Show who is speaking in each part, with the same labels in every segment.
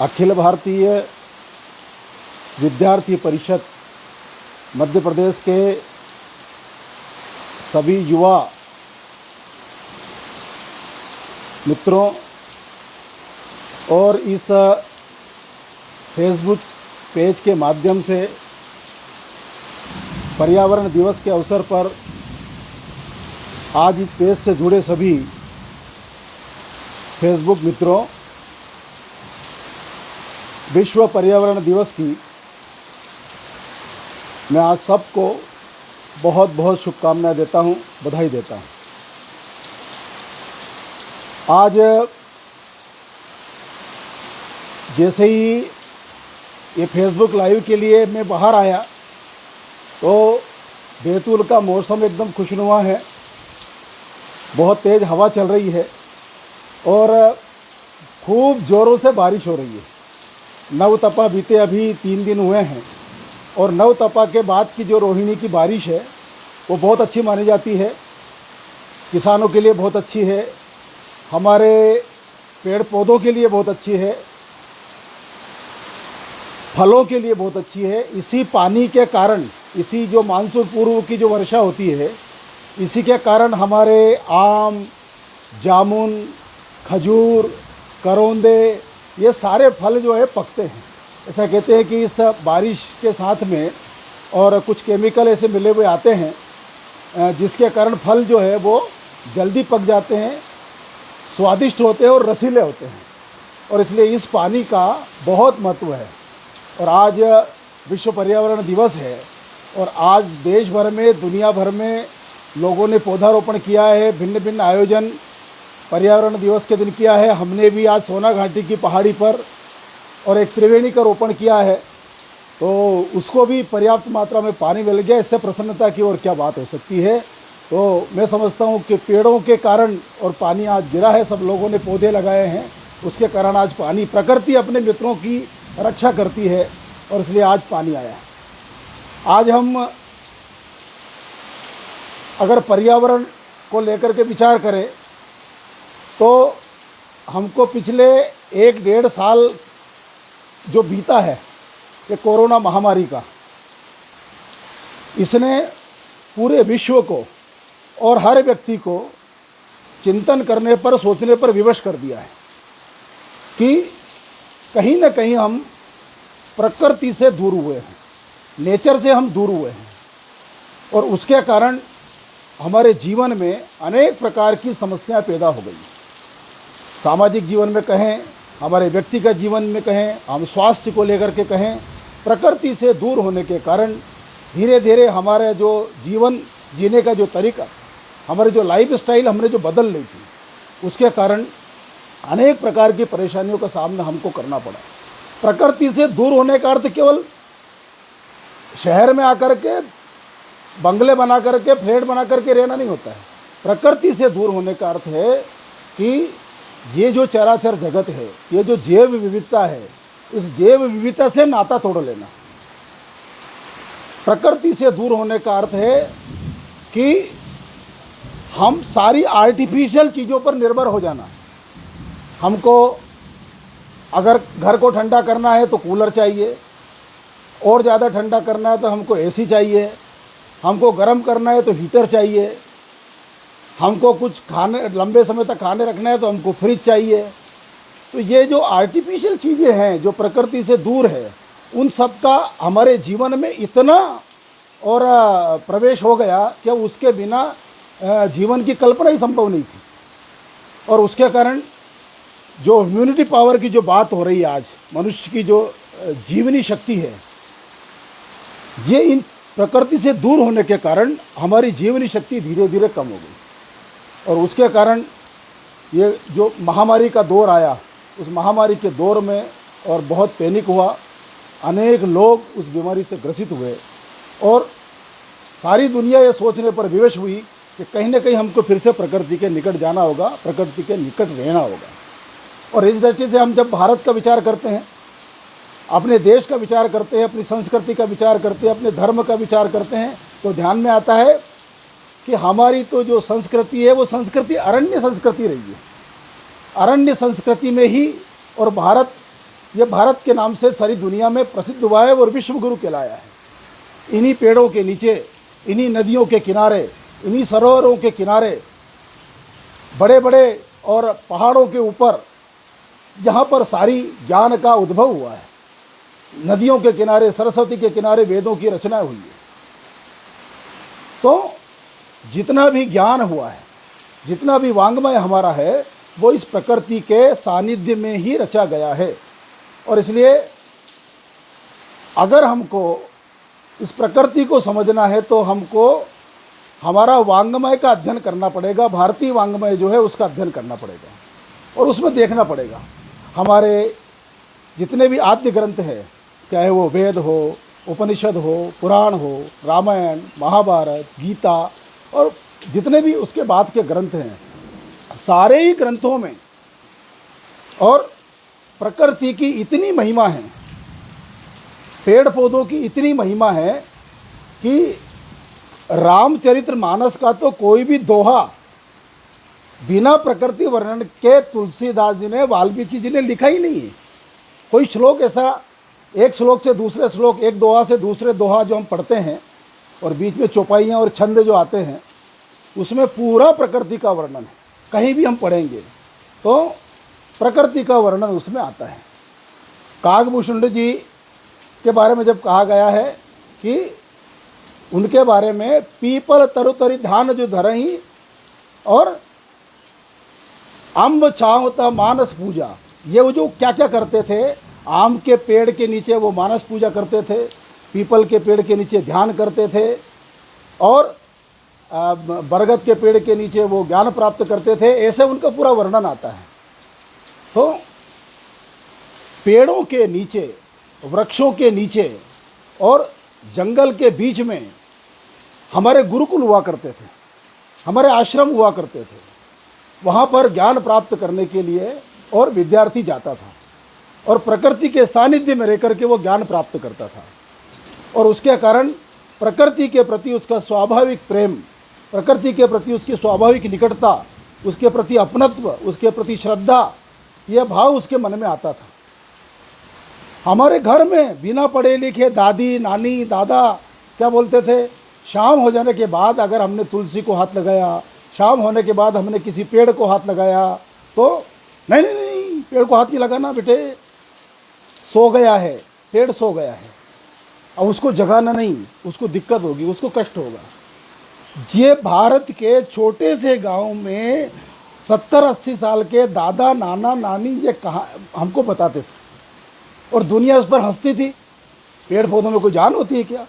Speaker 1: अखिल भारतीय विद्यार्थी परिषद मध्य प्रदेश के सभी युवा मित्रों और इस फेसबुक पेज के माध्यम से पर्यावरण दिवस के अवसर पर आज इस पेज से जुड़े सभी फेसबुक मित्रों, विश्व पर्यावरण दिवस की मैं आज सबको बहुत बहुत शुभकामनाएं देता हूं, बधाई देता हूं। आज जैसे ही ये फेसबुक लाइव के लिए मैं बाहर आया तो बैतूल का मौसम एकदम खुशनुमा है, बहुत तेज़ हवा चल रही है और खूब ज़ोरों से बारिश हो रही है। नवतपा बीते अभी 3 दिन हुए हैं और नवतपा के बाद की जो रोहिणी की बारिश है वो बहुत अच्छी मानी जाती है, किसानों के लिए बहुत अच्छी है, हमारे पेड़ पौधों के लिए बहुत अच्छी है, फलों के लिए बहुत अच्छी है। इसी पानी के कारण, इसी जो मानसून पूर्व की जो वर्षा होती है, इसी के कारण हमारे आम, जामुन, खजूर, करौंदे ये सारे फल जो है पकते हैं। ऐसा कहते हैं कि इस बारिश के साथ में और कुछ केमिकल ऐसे मिले हुए आते हैं जिसके कारण फल जो है वो जल्दी पक जाते हैं, स्वादिष्ट होते हैं और रसीले होते हैं और इसलिए इस पानी का बहुत महत्व है। और आज विश्व पर्यावरण दिवस है और आज देश भर में, दुनिया भर में लोगों ने पौधारोपण किया है, भिन्न भिन्न आयोजन पर्यावरण दिवस के दिन किया है। हमने भी आज सोना घाटी की पहाड़ी पर और एक त्रिवेणी का रोपण किया है, तो उसको भी पर्याप्त मात्रा में पानी मिल गया। इससे प्रसन्नता की और क्या बात हो सकती है। तो मैं समझता हूँ कि पेड़ों के कारण और पानी आज गिरा है, सब लोगों ने पौधे लगाए हैं, उसके कारण आज पानी, प्रकृति अपने मित्रों की रक्षा करती है और इसलिए आज पानी आया है। आज हम अगर पर्यावरण को लेकर के विचार करें तो हमको पिछले 1-1.5 साल जो बीता है ये कोरोना महामारी का, इसने पूरे विश्व को और हर व्यक्ति को चिंतन करने पर, सोचने पर विवश कर दिया है कि कहीं ना कहीं हम प्रकृति से दूर हुए हैं, नेचर से हम दूर हुए हैं और उसके कारण हमारे जीवन में अनेक प्रकार की समस्याएं पैदा हो गई। सामाजिक जीवन में कहें, हमारे व्यक्तिगत जीवन में कहें, हम स्वास्थ्य को लेकर के कहें, प्रकृति से दूर होने के कारण धीरे धीरे हमारे जो जीवन जीने का जो तरीका, हमारे जो लाइफ स्टाइल हमने जो बदल ली थी, उसके कारण अनेक प्रकार की परेशानियों का सामना हमको करना पड़ा। प्रकृति से दूर होने का अर्थ केवल शहर में आकर के बंगले बना करके, फ्लैट बना करके रहना नहीं होता है। प्रकृति से दूर होने का अर्थ है कि ये जो चराचर जगत है, ये जो जैव विविधता है, इस जैव विविधता से नाता तोड़ लेना। प्रकृति से दूर होने का अर्थ है कि हम सारी आर्टिफिशियल चीज़ों पर निर्भर हो जाना। हमको अगर घर को ठंडा करना है तो कूलर चाहिए, और ज़्यादा ठंडा करना है तो हमको एसी चाहिए, हमको गर्म करना है तो हीटर चाहिए, हमको कुछ खाने लंबे समय तक खाने रखना है तो हमको फ्रिज चाहिए। तो ये जो आर्टिफिशियल चीज़ें हैं जो प्रकृति से दूर है, उन सब का हमारे जीवन में इतना और प्रवेश हो गया कि उसके बिना जीवन की कल्पना ही संभव नहीं थी। और उसके कारण जो ह्यूमैनिटी पावर की जो बात हो रही है आज, मनुष्य की जो जीवनी शक्ति है, ये इन प्रकृति से दूर होने के कारण हमारी जीवनी शक्ति धीरे धीरे कम हो गई। और उसके कारण ये जो महामारी का दौर आया, उस महामारी के दौर में और बहुत पैनिक हुआ, अनेक लोग उस बीमारी से ग्रसित हुए और सारी दुनिया ये सोचने पर विवश हुई कि कहीं ना कहीं हमको फिर से प्रकृति के निकट जाना होगा, प्रकृति के निकट रहना होगा। और इस दृष्टि से हम जब भारत का विचार करते हैं, अपने देश का विचार करते हैं, अपनी संस्कृति का विचार करते हैं, अपने धर्म का विचार करते हैं, तो ध्यान में आता है कि हमारी तो जो संस्कृति है वो संस्कृति अरण्य संस्कृति रही है। अरण्य संस्कृति में ही और भारत ये भारत के नाम से सारी दुनिया में प्रसिद्ध हुआ है और विश्व गुरु कहलाया है। इन्हीं पेड़ों के नीचे, इन्हीं नदियों के किनारे, इन्हीं सरोवरों के किनारे, बड़े बड़े और पहाड़ों के ऊपर, जहाँ पर सारी ज्ञान का उद्भव हुआ है। नदियों के किनारे, सरस्वती के किनारे वेदों की रचना हुई है। तो जितना भी ज्ञान हुआ है, जितना भी वांग्मय हमारा है, वो इस प्रकृति के सानिध्य में ही रचा गया है। और इसलिए अगर हमको इस प्रकृति को समझना है तो हमको हमारा वांग्मय का अध्ययन करना पड़ेगा। भारतीय वांग्मय जो है उसका अध्ययन करना पड़ेगा और उसमें देखना पड़ेगा हमारे जितने भी आद्य ग्रंथ हैं, चाहे वो वेद हो, उपनिषद हो, पुराण हो, रामायण, महाभारत, गीता और जितने भी उसके बाद के ग्रंथ हैं, सारे ही ग्रंथों में और प्रकृति की इतनी महिमा है, पेड़ पौधों की इतनी महिमा है कि रामचरितमानस का तो कोई भी दोहा बिना प्रकृति वर्णन के तुलसीदास जी ने, वाल्मीकि जी ने लिखा ही नहीं है। कोई श्लोक ऐसा, एक श्लोक से दूसरे श्लोक, एक दोहा से दूसरे दोहा जो हम पढ़ते हैं और बीच में चौपाइयाँ और छंद जो आते हैं, उसमें पूरा प्रकृति का वर्णन है। कहीं भी हम पढ़ेंगे तो प्रकृति का वर्णन उसमें आता है। कागभूषुंड जी के बारे में जब कहा गया है कि उनके बारे में पीपल तरुतरी ध्यान जो धरही और अम्ब छावता मानस पूजा, ये वो जो क्या क्या करते थे, आम के पेड़ के नीचे वो मानस पूजा करते थे, पीपल के पेड़ के नीचे ध्यान करते थे और बरगद के पेड़ के नीचे वो ज्ञान प्राप्त करते थे। ऐसे उनका पूरा वर्णन आता है। तो पेड़ों के नीचे, वृक्षों के नीचे और जंगल के बीच में हमारे गुरुकुल हुआ करते थे, हमारे आश्रम हुआ करते थे। वहाँ पर ज्ञान प्राप्त करने के लिए और विद्यार्थी जाता था और प्रकृति के सानिध्य में रहकर के वो ज्ञान प्राप्त करता था। और उसके कारण प्रकृति के प्रति उसका स्वाभाविक प्रेम, प्रकृति के प्रति उसकी स्वाभाविक निकटता, उसके प्रति अपनत्व, उसके प्रति श्रद्धा, यह भाव उसके मन में आता था। हमारे घर में बिना पढ़े लिखे दादी, नानी, दादा क्या बोलते थे, शाम हो जाने के बाद अगर हमने तुलसी को हाथ लगाया, शाम होने के बाद हमने किसी पेड़ को हाथ लगाया तो नहीं नहीं नहीं, पेड़ को हाथ नहीं लगाना बेटे, सो गया है, पेड़ सो गया है, अब उसको जगाना नहीं, उसको दिक्कत होगी, उसको कष्ट होगा। ये भारत के छोटे से गांव में 70-80 साल के दादा, नाना, नानी ये कहा हमको बताते थे और दुनिया उस पर हंसती थी। पेड़ पौधों में कोई जान होती है क्या?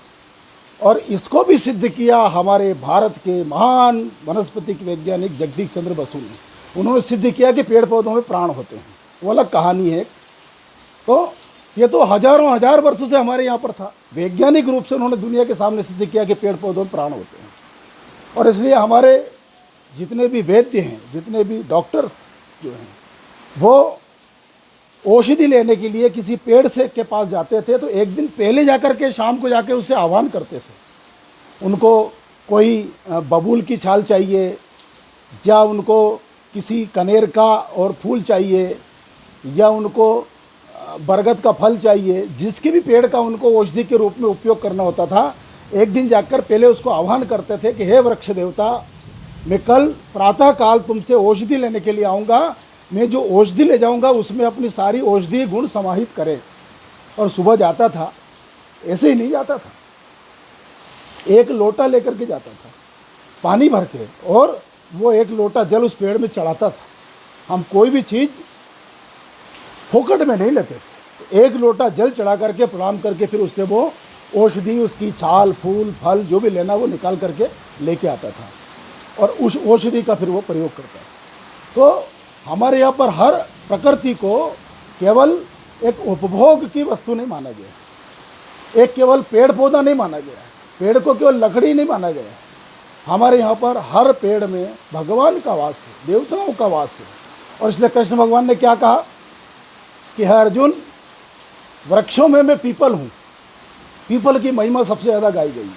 Speaker 1: और इसको भी सिद्ध किया हमारे भारत के महान वनस्पति वैज्ञानिक जगदीश चंद्र बसु ने। उन्होंने सिद्ध किया कि पेड़ पौधों में प्राण होते हैं, वो अलग कहानी है। तो ये तो हजारों हजार वर्षों से हमारे यहाँ पर था। वैज्ञानिक रूप से उन्होंने दुनिया के सामने सिद्ध किया कि पेड़ पौधों में प्राण होते हैं। और इसलिए हमारे जितने भी वैद्य हैं, जितने भी डॉक्टर जो हैं, वो औषधि लेने के लिए किसी पेड़ से के पास जाते थे तो एक दिन पहले जाकर के शाम को जाकर उससे आह्वान करते थे। उनको कोई बबूल की छाल चाहिए या उनको किसी कनेर का और फूल चाहिए या उनको बरगद का फल चाहिए, जिसके भी पेड़ का उनको औषधि के रूप में उपयोग करना होता था। एक दिन जाकर पहले उसको आह्वान करते थे कि हे वृक्ष देवता, मैं कल प्रातः काल तुमसे औषधि लेने के लिए आऊँगा, मैं जो औषधि ले जाऊंगा उसमें अपनी सारी औषधि गुण समाहित करे। और सुबह जाता था, ऐसे ही नहीं जाता था, एक लोटा लेकर के जाता था पानी भर के, और वो एक लोटा जल उस पेड़ में चढ़ाता था। हम कोई भी चीज़ फोकट में नहीं लेते थे, एक लोटा जल चढ़ा करके प्रणाम करके फिर उससे वो औषधि, उसकी छाल, फूल, फल जो भी लेना वो निकाल करके लेके आता था और उस औषधि का फिर वो प्रयोग करता था। तो हमारे यहाँ पर हर प्रकृति को केवल एक उपभोग की वस्तु नहीं माना गया, एक केवल पेड़ पौधा नहीं माना गया, पेड़ को केवल लकड़ी नहीं माना गया। हमारे यहाँ पर हर पेड़ में भगवान का वास है, देवताओं का वास है। और इसलिए कृष्ण भगवान ने क्या कहा कि हे अर्जुन, वृक्षों में मैं पीपल हूँ। पीपल की महिमा सबसे ज़्यादा गाई गई।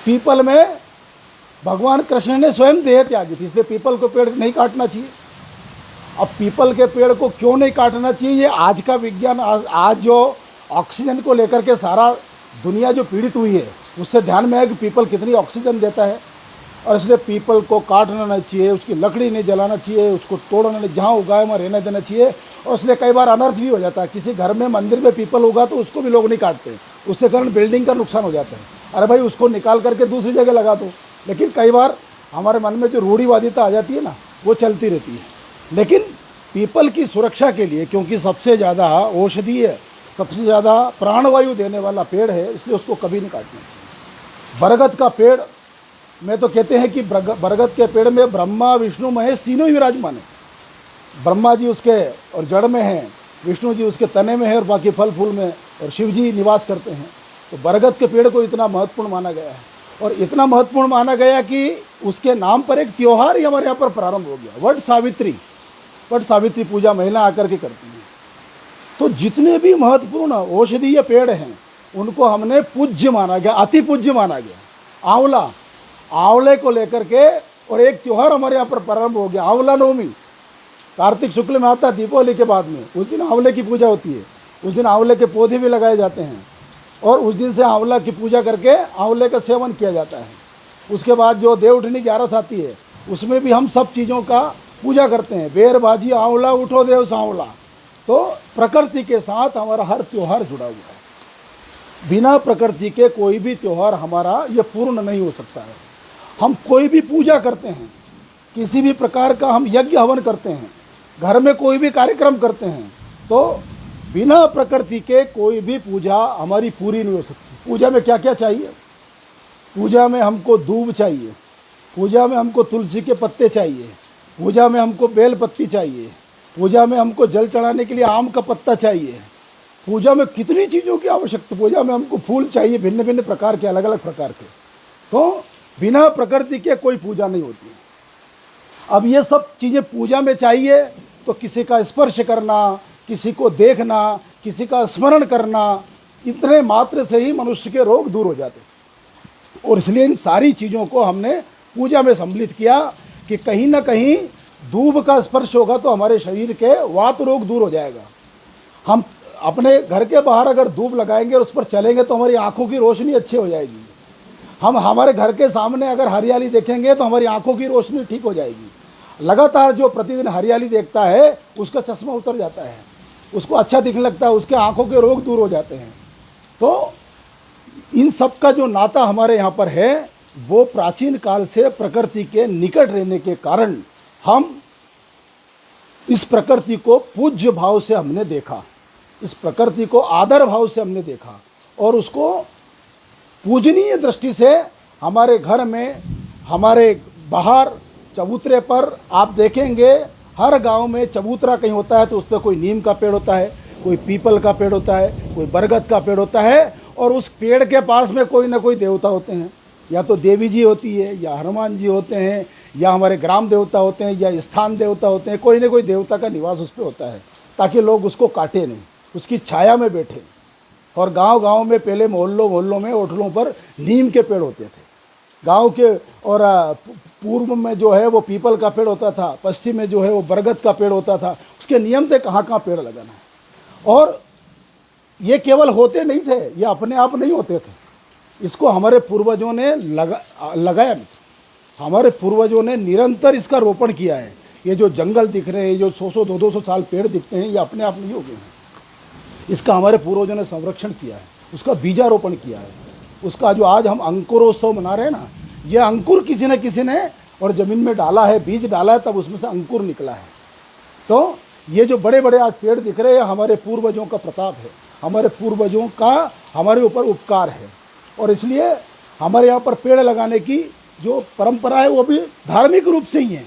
Speaker 1: पीपल में भगवान कृष्ण ने स्वयं देह त्यागी थी, इसलिए पीपल को पेड़ नहीं काटना चाहिए। अब पीपल के पेड़ को क्यों नहीं काटना चाहिए, ये आज का विज्ञान, आज जो ऑक्सीजन को लेकर के सारा दुनिया जो पीड़ित हुई है, उससे ध्यान में है कि पीपल कितनी ऑक्सीजन देता है। और इसलिए पीपल को काटना नहीं चाहिए, उसकी लकड़ी नहीं जलाना चाहिए, उसको तोड़ना नहीं, जहाँ उगाए वहाँ रहने देना चाहिए। और इसलिए कई बार अनर्थ भी हो जाता है, किसी घर में मंदिर में पीपल उगा तो उसको भी लोग नहीं काटते, उससे कारण बिल्डिंग का नुकसान हो जाता है। अरे भाई उसको निकाल करके दूसरी जगह लगा दो। लेकिन कई बार हमारे मन में जो रूढ़िवादिता आ जाती है ना, वो चलती रहती है। लेकिन पीपल की सुरक्षा के लिए, क्योंकि सबसे ज़्यादा औषधीय, सबसे ज़्यादा प्राणवायु देने वाला पेड़ है, इसलिए उसको कभी नहीं काटना चाहिए। बरगद का पेड़ में तो कहते हैं कि बरगद के पेड़ में ब्रह्मा विष्णु महेश तीनों ही विराजमान है। ब्रह्मा जी उसके और जड़ में हैं, विष्णु जी उसके तने में है और बाकी फल फूल में, और शिव जी निवास करते हैं। तो बरगद के पेड़ को इतना महत्वपूर्ण माना गया है, और इतना महत्वपूर्ण माना गया कि उसके नाम पर एक त्यौहार ही हमारे यहाँ पर प्रारंभ हो गया, वट सावित्री। वट सावित्री पूजा महिला आकर के करती हैं। तो जितने भी महत्वपूर्ण औषधीय पेड़ हैं उनको हमने पूज्य माना गया, अति पूज्य माना गया। आंवला, आंवले को लेकर के और एक त्यौहार हमारे यहाँ पर प्रारंभ हो गया, आंवला नवमी। कार्तिक शुक्ल में आता है, दीपावली के बाद में, उस दिन आंवले की पूजा होती है। उस दिन आंवले के पौधे भी लगाए जाते हैं और उस दिन से आंवला की पूजा करके आंवले का सेवन किया जाता है। उसके बाद जो देवउठनी 11 आती है, उसमें भी हम सब चीज़ों का पूजा करते हैं। बेर बाजी आंवला उठो देव सांवला। तो प्रकृति के साथ हमारा हर त्यौहार जुड़ा हुआ है। बिना प्रकृति के कोई भी त्यौहार हमारा ये पूर्ण नहीं हो सकता है। हम कोई भी पूजा करते हैं, किसी भी प्रकार का हम यज्ञ हवन करते हैं, घर में कोई भी कार्यक्रम करते हैं, तो बिना प्रकृति के कोई भी पूजा हमारी पूरी नहीं हो सकती। पूजा में क्या क्या चाहिए? पूजा में हमको दूब चाहिए, पूजा में हमको तुलसी के पत्ते चाहिए, पूजा में हमको बेल पत्ती चाहिए, पूजा में हमको जल चढ़ाने के लिए आम का पत्ता चाहिए, पूजा में कितनी चीज़ों की आवश्यकता, पूजा में हमको फूल चाहिए भिन्न भिन्न प्रकार के, अलग अलग प्रकार के। तो बिना प्रकृति के कोई पूजा नहीं होती है। अब ये सब चीज़ें पूजा में चाहिए तो किसी का स्पर्श करना, किसी को देखना, किसी का स्मरण करना, इतने मात्र से ही मनुष्य के रोग दूर हो जाते। और इसलिए इन सारी चीज़ों को हमने पूजा में सम्मिलित किया कि कहीं ना कहीं दूब का स्पर्श होगा तो हमारे शरीर के वात रोग दूर हो जाएगा। हम अपने घर के बाहर अगर दूब लगाएंगे और उस पर चलेंगे तो हमारी आंखों की रोशनी अच्छी हो जाएगी। हम हमारे घर के सामने अगर हरियाली देखेंगे तो हमारी आंखों की रोशनी ठीक हो जाएगी। लगातार जो प्रतिदिन हरियाली देखता है उसका चश्मा उतर जाता है, उसको अच्छा दिखने लगता है, उसके आंखों के रोग दूर हो जाते हैं। तो इन सब का जो नाता हमारे यहाँ पर है वो प्राचीन काल से प्रकृति के निकट रहने के कारण हम इस प्रकृति को पूज्य भाव से हमने देखा, इस प्रकृति को आदर भाव से हमने देखा और उसको पूजनीय दृष्टि से हमारे घर में, हमारे बाहर चबूतरे पर आप देखेंगे हर गांव में चबूतरा कहीं होता है तो उस पर कोई नीम का पेड़ होता है, कोई पीपल का पेड़ होता है, कोई बरगद का पेड़ होता है और उस पेड़ के पास में कोई ना कोई देवता होते हैं। या तो देवी जी होती है, या हनुमान जी होते हैं, या हमारे ग्राम देवता होते हैं, या स्थान देवता होते हैं। कोई ना कोई देवता का निवास उस पर होता है ताकि लोग उसको काटे नहीं, उसकी छाया में बैठे। और गांव-गांव में पहले मोहल्लों में होटलों पर नीम के पेड़ होते थे गांव के, और पूर्व में जो है वो पीपल का पेड़ होता था, पश्चिम में जो है वो बरगद का पेड़ होता था। उसके नियम थे कहाँ कहाँ पेड़ लगाना है। और ये केवल होते नहीं थे, ये अपने आप नहीं होते थे, इसको हमारे पूर्वजों ने लगाया। हमारे पूर्वजों ने निरंतर इसका रोपण किया है। ये जो जंगल दिख रहे हैं, जो 100-100 200 साल पेड़ दिखते हैं, ये अपने आप नहीं हो गए हैं। इसका हमारे पूर्वजों ने संरक्षण किया है, उसका बीजारोपण किया है। उसका जो आज हम अंकुरोत्सव मना रहे हैं ना, ये अंकुर किसी न किसी ने और ज़मीन में डाला है, बीज डाला है, तब उसमें से अंकुर निकला है। तो ये जो बड़े बड़े आज पेड़ दिख रहे हैं हमारे पूर्वजों का प्रताप है, हमारे पूर्वजों का हमारे ऊपर उपकार है। और इसलिए हमारे यहाँ पर पेड़ लगाने की जो परंपरा है वो भी धार्मिक रूप से ही है।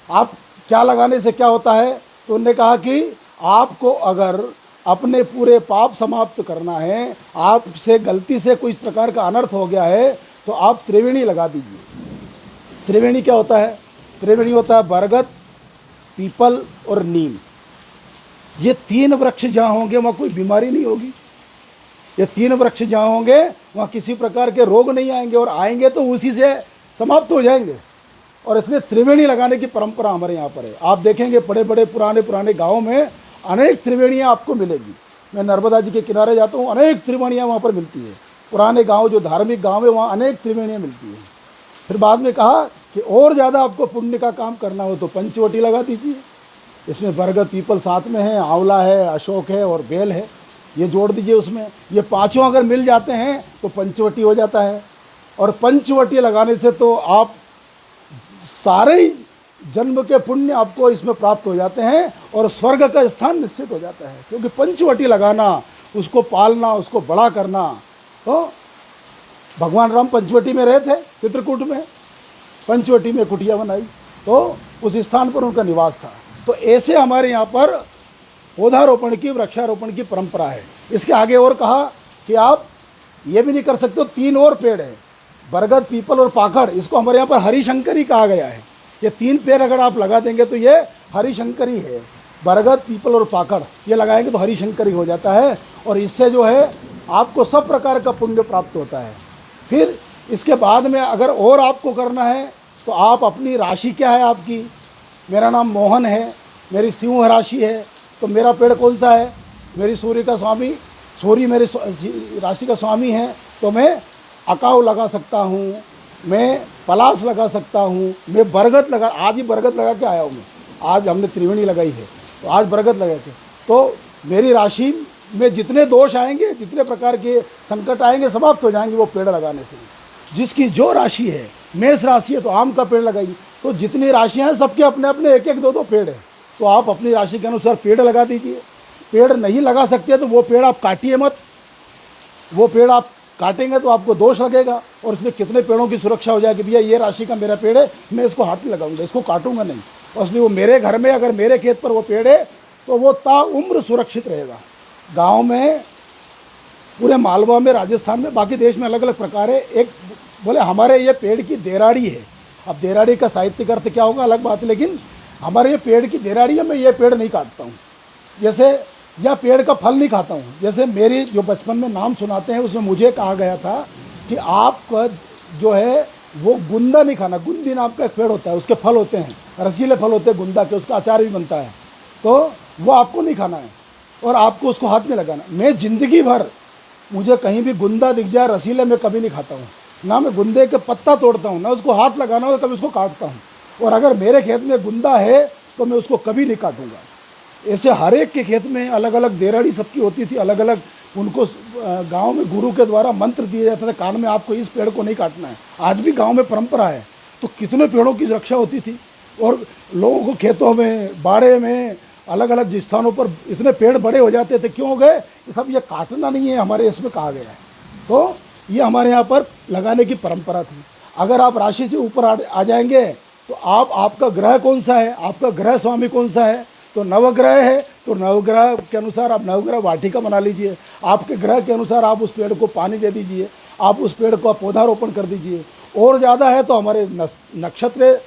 Speaker 1: आप क्या लगाने से क्या होता है, तो उन्होंने कहा कि आपको अगर अपने पूरे पाप समाप्त करना है, आपसे गलती से कोई इस प्रकार का अनर्थ हो गया है, तो आप त्रिवेणी लगा दीजिए। त्रिवेणी क्या होता है? त्रिवेणी होता है बरगद, पीपल और नीम। ये 3 वृक्ष जहाँ होंगे वहाँ कोई बीमारी नहीं होगी। ये 3 वृक्ष जहाँ होंगे वहाँ किसी प्रकार के रोग नहीं आएंगे, और आएंगे तो उसी से समाप्त हो जाएंगे। और इसलिए त्रिवेणी लगाने की परंपरा हमारे यहाँ पर है। आप देखेंगे बड़े बड़े पुराने पुराने गाँव में अनेक त्रिवेणियाँ आपको मिलेगी। मैं नर्मदा जी के किनारे जाता हूँ, अनेक त्रिवेणियाँ वहाँ पर मिलती है। पुराने गांव जो धार्मिक गांव है वहाँ अनेक त्रिवेणियाँ मिलती हैं। फिर बाद में कहा कि और ज़्यादा आपको पुण्य का काम करना हो तो पंचवटी लगा दीजिए। इसमें बरगद पीपल साथ में है, आंवला है, अशोक है और बेल है, ये जोड़ दीजिए उसमें। ये पांचों अगर मिल जाते हैं तो पंचवटी हो जाता है। और पंचवटी लगाने से तो आप सारे ही जन्म के पुण्य आपको इसमें प्राप्त हो जाते हैं और स्वर्ग का स्थान निश्चित हो जाता है। क्योंकि पंचवटी लगाना, उसको पालना, उसको बड़ा करना, तो भगवान राम पंचवटी में रहे थे, चित्रकूट में पंचवटी में कुटिया बनाई, तो उस स्थान पर उनका निवास था। तो ऐसे हमारे यहाँ पर पौधारोपण की, वृक्षारोपण की परंपरा है। इसके आगे और कहा कि आप ये भी नहीं कर सकते, 3 और पेड़ हैं, बरगद, पीपल और पाखड़। इसको हमारे यहाँ पर हरिशंकरी कहा गया है। ये 3 पेड़ अगर आप लगा देंगे तो ये हरिशंकरी है। बरगद, पीपल और पाखड़ ये लगाएंगे तो हरिशंकरी हो जाता है और इससे जो है आपको सब प्रकार का पुण्य प्राप्त होता है। फिर इसके बाद में अगर और आपको करना है तो आप अपनी राशि क्या है आपकी, मेरा नाम मोहन है, मेरी सिंह राशि है, तो मेरा पेड़ कौन सा है, मेरी सूर्य का स्वामी, सूर्य मेरी राशि का स्वामी है, तो मैं अकाव लगा सकता हूँ, मैं पलाश लगा सकता हूँ, मैं बरगद लगा, आज ही बरगद लगा के आया हूँ मैं। आज हमने त्रिवेणी लगाई है तो आज बरगद लगाए थे। तो मेरी राशि में जितने दोष आएंगे, जितने प्रकार के संकट आएंगे, समाप्त हो जाएंगे वो पेड़ लगाने से। जिसकी जो राशि है, मेष राशि है तो आम का पेड़ लगाइए। तो जितनी राशियाँ हैं सबके अपने अपने 1-1, 2-2 पेड़ हैं, तो आप अपनी राशि के अनुसार पेड़ लगा दीजिए। पेड़ नहीं लगा सकते तो वो पेड़ आप काटिए मत। वो पेड़ आप काटेंगे तो आपको दोष लगेगा और इसमें कितने पेड़ों की सुरक्षा हो जाएगी। भैया ये राशि का मेरा पेड़ है, मैं इसको हाथ में लगाऊंगा, इसको काटूंगा नहीं। और इसलिए वो मेरे घर में, अगर मेरे खेत पर वो पेड़ है तो वो ताउम्र सुरक्षित रहेगा। गांव में, पूरे मालवा में, राजस्थान में, बाकी देश में अलग अलग प्रकार है। एक बोले हमारे ये पेड़ की देराड़ी है। अब देराड़ी का साहित्यिक अर्थ क्या होगा अलग बात है, लेकिन हमारे ये पेड़ की देराड़ी है। मैं ये पेड़ नहीं काटता हूँ, जैसे या पेड़ का फल नहीं खाता हूँ। जैसे मेरी जो बचपन में नाम सुनाते हैं उसमें मुझे कहा गया था कि आपका जो है वो गुंदा नहीं खाना। गुंदी नाम का एक पेड़ होता है, उसके फल होते हैं, रसीले फल होते हैं गुंदा के, उसका अचार भी बनता है, तो वो आपको नहीं खाना है और आपको उसको हाथ में लगाना। मैं ज़िंदगी भर, मुझे कहीं भी गुंदा दिख जाए रसीले, मैं कभी नहीं खाता हूँ। ना मैं गुंदे के पत्ता तोड़ता हूँ, ना उसको हाथ लगाना हो, कभी उसको काटता हूँ। और अगर मेरे खेत में गुंदा है तो मैं उसको कभी नहीं काटूंगा। ऐसे हर एक के खेत में अलग अलग देराड़ी सबकी होती थी, अलग अलग उनको गांव में गुरु के द्वारा मंत्र दिए जाते थे कान में, आपको इस पेड़ को नहीं काटना है। आज भी गांव में परंपरा है। तो कितने पेड़ों की रक्षा होती थी और लोगों को खेतों में, बाड़े में, अलग अलग स्थानों पर इतने पेड़ बड़े हो जाते थे। क्यों हो गए? सब ये काटना नहीं है, हमारे इसमें कहा गया है। तो ये हमारे यहाँ पर लगाने की परंपरा थी। अगर आप राशि से ऊपर आ जाएंगे तो आपका ग्रह कौन सा है, आपका ग्रह स्वामी कौन सा है, तो नवग्रह है, तो नवग्रह के अनुसार आप नवग्रह वाटिका बना लीजिए। आपके ग्रह के अनुसार आप उस पेड़ को पानी दे दीजिए, आप उस पेड़ को पौधारोपण कर दीजिए। और ज़्यादा है तो हमारे नक्षत्र,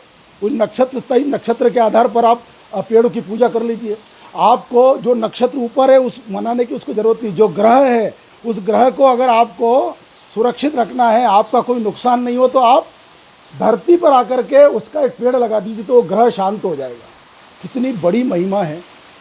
Speaker 1: उस नक्षत्र के आधार पर आप पेड़ों की पूजा कर लीजिए। आपको जो नक्षत्र ऊपर है उस मनाने की उसको ज़रूरत नहीं। जो ग्रह है उस ग्रह को अगर आपको सुरक्षित रखना है, आपका कोई नुकसान नहीं हो, तो आप धरती पर आकर के उसका एक पेड़ लगा दीजिए, तो वो ग्रह शांत हो जाएगा। कितनी बड़ी महिमा है।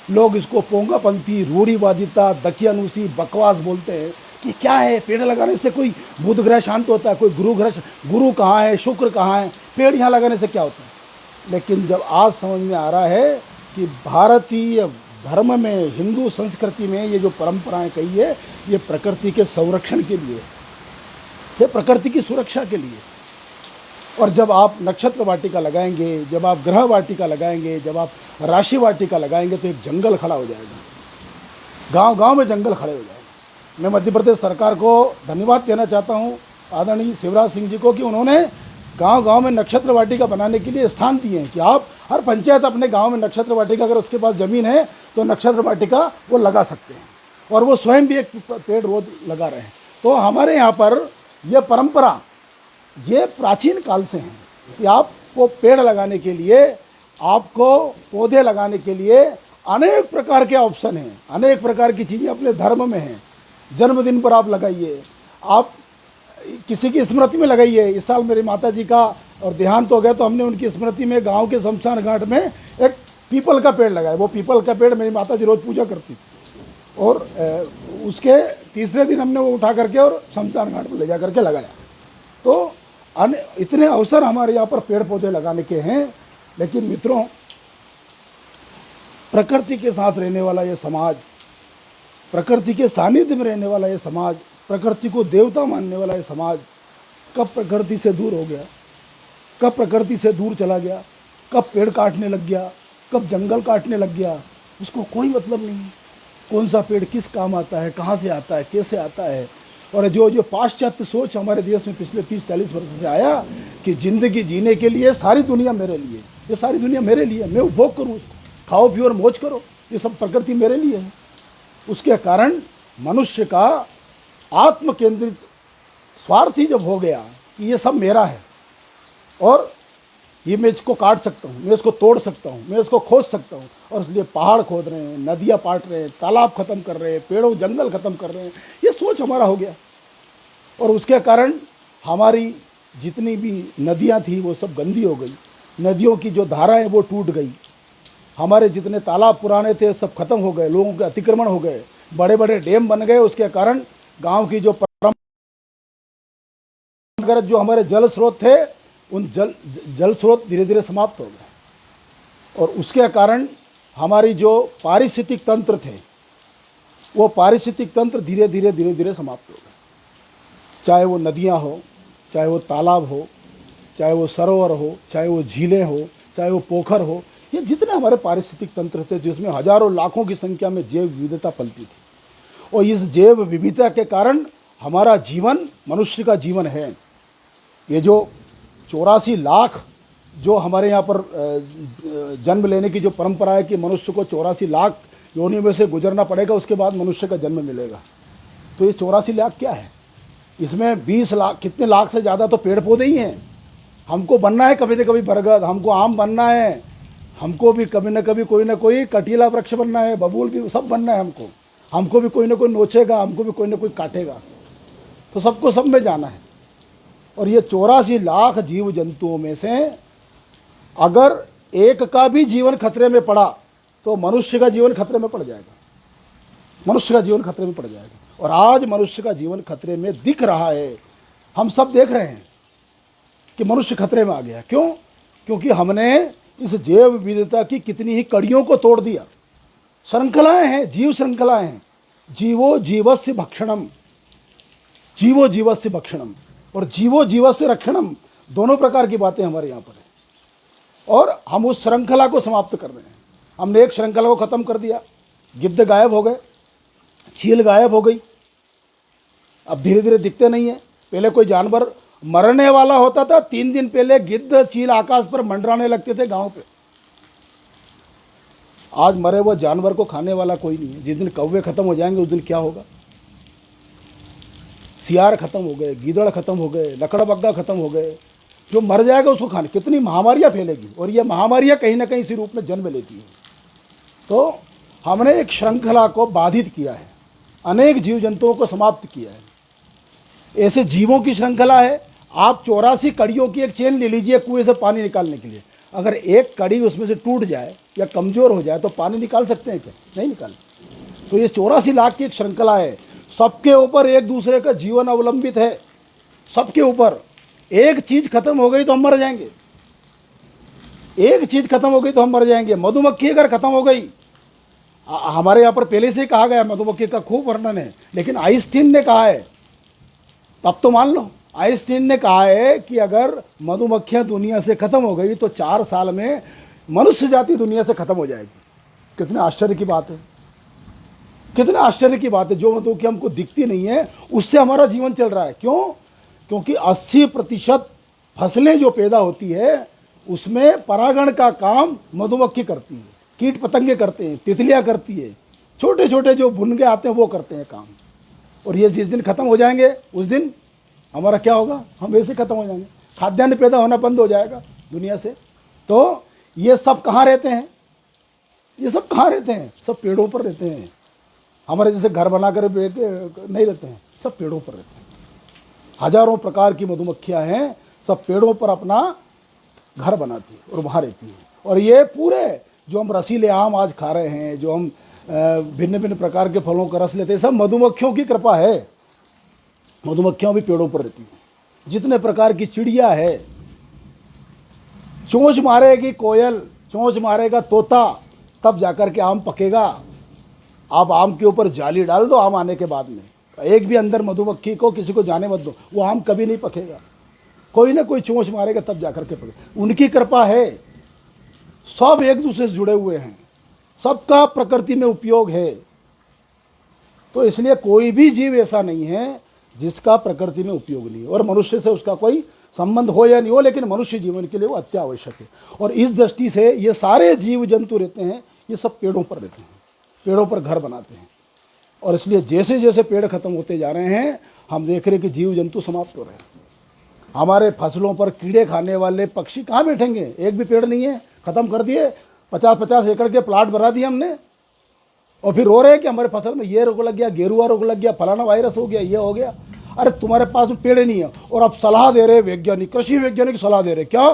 Speaker 1: लोग इसको पोंगापंथी, रूढ़िवादिता, दकियानुसी, बकवास बोलते हैं कि क्या है, पेड़ लगाने से कोई बुध ग्रह शांत होता है, कोई गुरु कहाँ है, शुक्र कहाँ है, पेड़ यहाँ लगाने से क्या होता है। लेकिन जब आज समझ में आ रहा है कि भारतीय धर्म में, हिंदू संस्कृति में ये जो परंपराएं कही है, ये प्रकृति के संरक्षण के लिए, ये प्रकृति की सुरक्षा के लिए। और जब आप नक्षत्र वाटिका लगाएंगे, जब आप ग्रह वाटिका लगाएंगे, जब आप राशि वाटिका लगाएंगे, तो एक जंगल खड़ा हो जाएगा। गांव गांव में जंगल खड़े हो जाएंगे। मैं मध्य प्रदेश सरकार को धन्यवाद देना चाहता हूं, आदरणीय शिवराज सिंह जी को, कि उन्होंने गांव गांव में नक्षत्र वाटिका बनाने के लिए स्थान दिए हैं कि आप हर पंचायत अपने गांव में नक्षत्र वाटिका, अगर उसके पास ज़मीन है तो नक्षत्र वाटिका वो लगा सकते हैं। और वो स्वयं भी एक पेड़ रोज लगा रहे हैं। तो हमारे यहाँ पर यह परंपरा ये प्राचीन काल से है कि आपको पेड़ लगाने के लिए, आपको पौधे लगाने के लिए अनेक प्रकार के ऑप्शन हैं, अनेक प्रकार की चीज़ें अपने धर्म में हैं। जन्मदिन पर आप लगाइए, आप किसी की स्मृति में लगाइए। इस साल मेरी माता जी का और देहांत हो गया तो हमने उनकी स्मृति में गांव के शमशान घाट में एक पीपल का पेड़ लगाया। वो पीपल का पेड़ मेरी माता जी रोज़ पूजा करती थी, और उसके तीसरे दिन हमने वो उठा करके और शमशान घाट पर ले जा करके लगाया। तो इतने अवसर हमारे यहाँ पर पेड़ पौधे लगाने के हैं। लेकिन मित्रों, प्रकृति के साथ रहने वाला ये समाज, प्रकृति के सानिध्य में रहने वाला ये समाज, प्रकृति को देवता मानने वाला ये समाज कब प्रकृति से दूर हो गया, कब प्रकृति से दूर चला गया, कब पेड़ काटने लग गया, कब जंगल काटने लग गया, उसको कोई मतलब नहीं है। कौन सा पेड़ किस काम आता है, कहाँ से आता है, कैसे आता है। और जो पाश्चात्य सोच हमारे देश में पिछले 30-40 वर्ष से आया कि ज़िंदगी जीने के लिए सारी दुनिया मेरे लिए, ये सारी दुनिया मेरे लिए, मैं उपभोग करूँ, खाओ पियो और मौज करो, ये सब प्रकृति मेरे लिए है। उसके कारण मनुष्य का आत्म केंद्रित स्वार्थी जब हो गया कि ये सब मेरा है और ये मैं इसको काट सकता हूँ, मैं इसको तोड़ सकता हूँ, मैं इसको खोद सकता हूँ, और इसलिए पहाड़ खोद रहे हैं, नदियाँ पाट रहे हैं, तालाब खत्म कर रहे हैं, पेड़ों जंगल खत्म कर रहे हैं, ये सोच हमारा हो गया। और उसके कारण हमारी जितनी भी नदियाँ थी वो सब गंदी हो गई, नदियों की जो धाराएं वो टूट गई, हमारे जितने तालाब पुराने थे सब खत्म हो गए, लोगों के अतिक्रमण हो गए, बड़े बड़े डैम बन गए। उसके कारण गाँव की जो परंपरागत जो हमारे जल स्रोत थे, उन जल स्रोत धीरे धीरे समाप्त हो गए। और उसके कारण हमारी जो पारिस्थितिक तंत्र थे, वो पारिस्थितिक तंत्र धीरे धीरे समाप्त हो गए। चाहे वो नदियाँ हो, चाहे वो तालाब हो, चाहे वो सरोवर हो, चाहे वो झीलें हो, चाहे वो पोखर हो, ये जितने हमारे पारिस्थितिक तंत्र थे जिसमें हजारों लाखों की संख्या में जैव विविधता पलती थी, और इस जैव विविधता के कारण हमारा जीवन, मनुष्य का जीवन है। ये जो 84 लाख जो हमारे यहाँ पर जन्म लेने की जो परंपरा है कि मनुष्य को 84 लाख योनियों में से गुजरना पड़ेगा, उसके बाद मनुष्य का जन्म मिलेगा। तो ये 84 लाख क्या है? इसमें 20 लाख, कितने लाख से ज़्यादा तो पेड़ पौधे ही हैं। हमको बनना है कभी न कभी बरगद, हमको आम बनना है, हमको भी कभी न कभी कोई ना कोई कटीला वृक्ष बनना है, बबूल भी, सब बनना है हमको भी कोई ना कोई नोचेगा, हमको भी कोई ना कोई काटेगा, तो सबको सब में जाना है। और ये 84 लाख जीव जंतुओं में से अगर एक का भी जीवन खतरे में पड़ा तो मनुष्य का जीवन खतरे में पड़ जाएगा, मनुष्य का जीवन खतरे में पड़ जाएगा। और आज मनुष्य का जीवन खतरे में दिख रहा है, हम सब देख रहे हैं कि मनुष्य खतरे में आ गया। क्यों? क्योंकि हमने इस जैव विविधता की कितनी ही कड़ियों को तोड़ दिया। श्रृंखलाएं हैं, जीव श्रृंखलाएं हैं, जीवो जीवस्य भक्षणम, जीवो जीवस्य भक्षणम और जीवो जीवस्य रक्षणम, दोनों प्रकार की बातें हमारे यहाँ पर है। और हम उस श्रृंखला को समाप्त कर रहे हैं। हमने एक श्रृंखला को खत्म कर दिया, गिद्ध गायब हो गए, चील गायब हो गई, अब धीरे धीरे दिखते नहीं है। पहले कोई जानवर मरने वाला होता था, 3 दिन पहले गिद्ध चील आकाश पर मंडराने लगते थे गांव पे। आज मरे हुए जानवर को खाने वाला कोई नहीं है। जिस दिन कौवे खत्म हो जाएंगे उस दिन क्या होगा? सियार खत्म हो गए, गीदड़ खत्म हो गए, लकड़बग्गा खत्म हो गए। जो मर जाएगा उसको खाने, कितनी महामारियां फैलेगी, और ये महामारियां कहीं ना कहीं इसी रूप में जन्म लेती हैं। तो हमने एक श्रृंखला को बाधित किया है, अनेक जीव जंतुओं को समाप्त किया है। ऐसे जीवों की श्रृंखला है। आप 84 कड़ियों की एक चेन ले लीजिए कुएं से पानी निकालने के लिए, अगर एक कड़ी उसमें से टूट जाए या कमज़ोर हो जाए तो पानी निकाल सकते हैं क्या? नहीं निकाल। तो ये 84 लाख की एक श्रृंखला है, सबके ऊपर एक दूसरे का जीवन अवलंबित है। सबके ऊपर एक चीज़ खत्म हो गई तो हम मर जाएंगे, एक चीज़ खत्म हो गई तो हम मर जाएंगे। मधुमक्खी अगर खत्म हो गई, हमारे यहाँ पर पहले से ही कहा गया, मधुमक्खी का खूब वर्णन है, लेकिन आइंस्टीन ने कहा है, तब तो मान लो, आइंस्टीन ने कहा है कि अगर मधुमक्खियां दुनिया से खत्म हो गई तो 4 साल में मनुष्य जाति दुनिया से खत्म हो जाएगी। कितने आश्चर्य की बात है, कितने आश्चर्य की बात है। जो मधुमक्खी हमको दिखती नहीं है उससे हमारा जीवन चल रहा है। क्यों? क्योंकि 80% फसलें जो पैदा होती है उसमें परागण का काम मधुमक्खी करती है, कीट पतंगे करते हैं, तितलियां करती है, छोटे छोटे जो भुनगे आते हैं वो करते हैं काम। और ये जिस दिन खत्म हो जाएंगे उस दिन हमारा क्या होगा? हम वैसे खत्म हो जाएंगे, खाद्यान्न पैदा होना बंद हो जाएगा दुनिया से। तो ये सब कहाँ रहते हैं? ये सब कहाँ रहते हैं? सब पेड़ों पर रहते हैं। हमारे जैसे घर बनाकर नहीं रहते हैं, सब पेड़ों पर रहते हैं। हजारों प्रकार की मधुमक्खियाँ हैं, सब पेड़ों पर अपना घर बनाती है और वहाँ रहती है। और ये पूरे जो हम रसीले आम आज खा रहे हैं, जो हम भिन्न भिन्न प्रकार के फलों का रस लेते हैं, सब मधुमक्खियों की कृपा है। मधुमक्खियाँ भी पेड़ों पर रहती हैं। जितने प्रकार की चिड़िया है, चोंच मारेगी कोयल, चोंच मारेगा तोता, तब जाकर के आम पकेगा। आप आम के ऊपर जाली डाल दो आम आने के बाद में, एक भी अंदर मधुमक्खी को किसी को जाने मत दो, वो आम कभी नहीं पकेगा। कोई ना कोई चोंच मारेगा तब जाकर के पकेगा। उनकी कृपा है। सब एक दूसरे से जुड़े हुए हैं, सबका प्रकृति में उपयोग है। तो इसलिए कोई भी जीव ऐसा नहीं है जिसका प्रकृति में उपयोग नहीं है, और मनुष्य से उसका कोई संबंध हो या नहीं हो, लेकिन मनुष्य जीवन के लिए वो अत्यावश्यक है। और इस दृष्टि से ये सारे जीव जंतु रहते हैं, ये सब पेड़ों पर रहते हैं, पेड़ों पर घर बनाते हैं। और इसलिए जैसे जैसे पेड़ खत्म होते जा रहे हैं, हम देख रहे हैं कि जीव जंतु समाप्त हो रहे हैं। हमारे फसलों पर कीड़े खाने वाले पक्षी कहाँ बैठेंगे? एक भी पेड़ नहीं है, खत्म कर दिए। 50-50 एकड़ के प्लाट बना दिए हमने, और फिर रो रहे हैं कि हमारे फसल में ये रोग लग गया, गेरुआ रोग लग गया, फलाना वायरस हो गया, ये हो गया। अरे तुम्हारे पास में पेड़ नहीं है, और अब सलाह दे रहे वैज्ञानिक, कृषि वैज्ञानिक सलाह दे रहे क्या?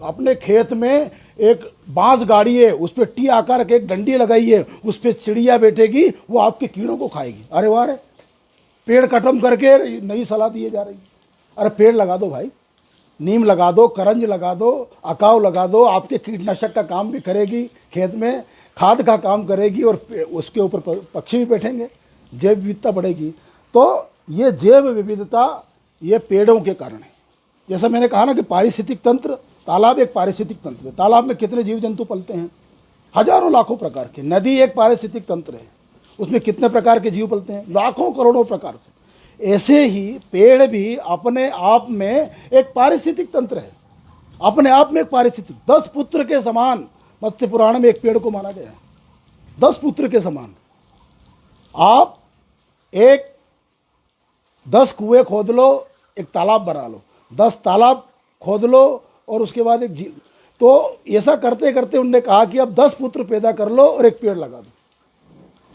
Speaker 1: अपने खेत में एक बांस गाड़ी है, उस पर टी आकार के एक डंडी लगाई है, उस पर चिड़िया बैठेगी, वो आपके कीड़ों को खाएगी। अरे वाह रे, पेड़ खत्म करके नई सलाह दिए जा रही है। अरे पेड़ लगा दो भाई, नीम लगा दो, करंज लगा दो, अकाव लगा दो, आपके कीटनाशक का काम भी करेगी, खेत में खाद का काम करेगी, और उसके ऊपर पक्षी भी बैठेंगे, जैव विविधता बढ़ेगी। तो ये जैव विविधता ये पेड़ों के कारण है। जैसा मैंने कहा ना कि पारिस्थितिक तंत्र, तालाब एक पारिस्थितिक तंत्र है। तालाब में कितने जीव जंतु पलते हैं? हजारों लाखों प्रकार के। नदी एक पारिस्थितिक तंत्र है, उसमें कितने प्रकार के जीव पलते हैं? लाखों करोड़ों प्रकार से। ऐसे ही पेड़ भी अपने आप में एक पारिस्थितिक तंत्र है, अपने आप में एक पारिस्थितिक। 10 पुत्र के समान मत्स्य पुराण में एक पेड़ को माना गया है, 10 पुत्र के समान। आप 10 कुएं खोद लो, एक तालाब बना लो, 10 तालाब खोद लो, और उसके बाद एक झील। तो ऐसा करते करते उनने कहा कि अब 10 पुत्र पैदा कर लो और एक पेड़ लगा दो,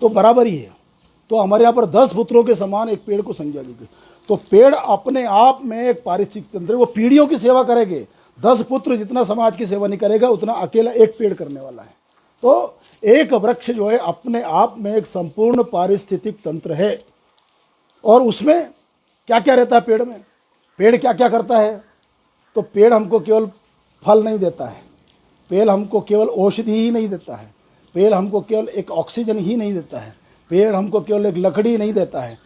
Speaker 1: तो बराबर ही है। तो हमारे यहाँ पर 10 पुत्रों के समान एक पेड़ को संज्ञा दी गई। तो पेड़ अपने आप में एक पारिस्थितिक तंत्र, वो पीढ़ियों की सेवा करेंगे। 10 पुत्र जितना समाज की सेवा नहीं करेगा, उतना अकेला एक पेड़ करने वाला है। तो एक वृक्ष जो है अपने आप में एक संपूर्ण पारिस्थितिक तंत्र है। और उसमें क्या क्या रहता है पेड़ में? पेड़ क्या क्या करता है? तो पेड़ हमको केवल फल नहीं देता है, पेड़ हमको केवल औषधि ही नहीं देता है, पेड़ हमको केवल एक ऑक्सीजन ही नहीं देता है, पेड़ हमको केवल एक लकड़ी नहीं देता है,